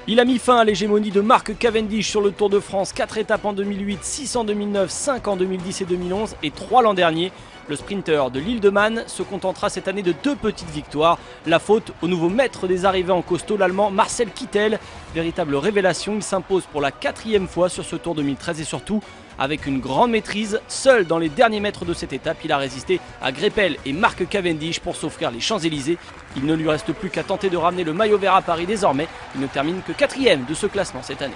Il a mis fin à l'hégémonie de Mark Cavendish sur le Tour de France. 4 étapes en 2008, 6 en 2009, 5 en 2010 et 2011 et 3 l'an dernier. Le sprinter de l'Île de Man se contentera cette année de 2 petites victoires. La faute au nouveau maître des arrivées en costaud, l'Allemand Marcel Kittel. Véritable révélation, il s'impose pour la 4e fois sur ce Tour 2013 et surtout avec une grande maîtrise. Seul dans les derniers mètres de cette étape, il a résisté à Greipel et Mark Cavendish pour s'offrir les Champs-Élysées. Il ne lui reste plus qu'à tenter de ramener le maillot vert à Paris désormais. Il ne termine que 4e de ce classement cette année.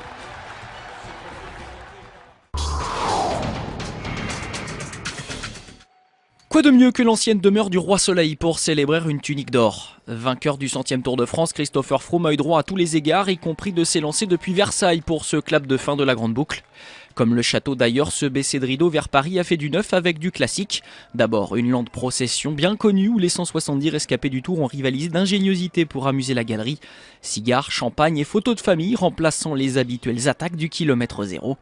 Quoi de mieux que l'ancienne demeure du Roi Soleil pour célébrer une tunique d'or? Vainqueur du 100e Tour de France, Christopher Froome a eu droit à tous les égards, y compris de s'élancer depuis Versailles pour ce clap de fin de la grande boucle. Comme le château d'ailleurs, ce baisser de rideau vers Paris a fait du neuf avec du classique. D'abord, une lente procession bien connue où les 170 rescapés du Tour ont rivalisé d'ingéniosité pour amuser la galerie. Cigares, champagne et photos de famille remplaçant les habituelles attaques du kilomètre zéro.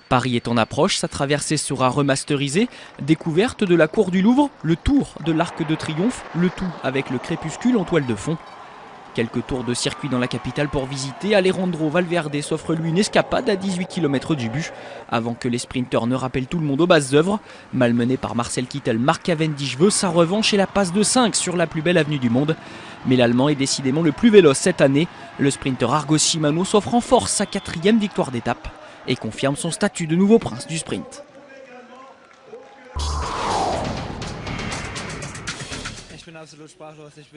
Paris est en approche, sa traversée sera remasterisée, découverte de la cour du Louvre, le tour de l'Arc de Triomphe, le tout avec le crépuscule en toile de fond. Quelques tours de circuit dans la capitale pour visiter, Alejandro Valverde s'offre lui une escapade à 18 km du but, avant que les sprinteurs ne rappellent tout le monde aux basses œuvres. Malmené par Marcel Kittel, Mark Cavendish veut sa revanche et la passe de 5 sur la plus belle avenue du monde. Mais l'Allemand est décidément le plus véloce cette année. Le sprinter Argo Shimano s'offre en force sa 4e victoire d'étape et confirme son statut de nouveau prince du sprint.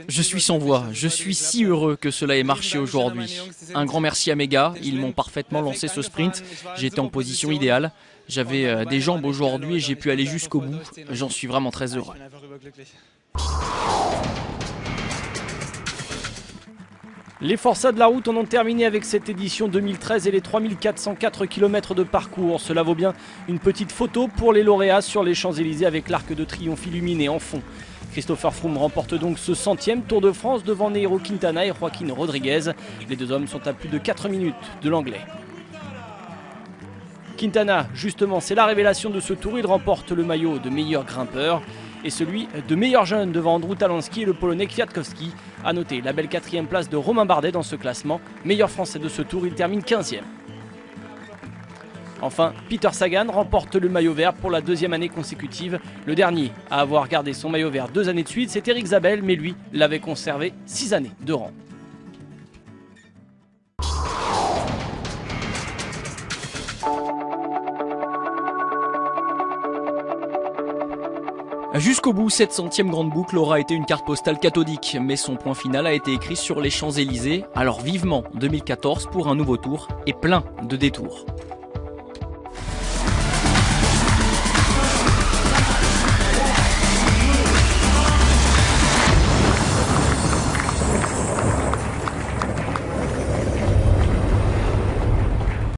Je suis sans voix, je suis si heureux que cela ait marché aujourd'hui. Un grand merci à mes gars, ils m'ont parfaitement lancé ce sprint, j'étais en position idéale. J'avais des jambes aujourd'hui et j'ai pu aller jusqu'au bout, j'en suis vraiment très heureux. Les forçats de la route en ont terminé avec cette édition 2013 et les 3404 km de parcours. Cela vaut bien une petite photo pour les lauréats sur les Champs-Élysées avec l'Arc de Triomphe illuminé en fond. Christopher Froome remporte donc ce 100e Tour de France devant Nairo Quintana et Joaquin Rodriguez. Les deux hommes sont à plus de 4 minutes de l'anglais. Quintana, justement, c'est la révélation de ce tour. Il remporte le maillot de meilleur grimpeur et celui de meilleur jeune devant Andrew Talansky et le Polonais Kwiatkowski. A noter la belle 4e place de Romain Bardet dans ce classement. Meilleur français de ce tour, il termine 15e. Enfin, Peter Sagan remporte le maillot vert pour la 2e année consécutive. Le dernier à avoir gardé son maillot vert 2 années de suite, c'est Eric Zabel, mais lui l'avait conservé 6 années de rang. Jusqu'au bout, cette 100e grande boucle aura été une carte postale cathodique, mais son point final a été écrit sur les Champs-Élysées, alors vivement 2014 pour un nouveau tour et plein de détours.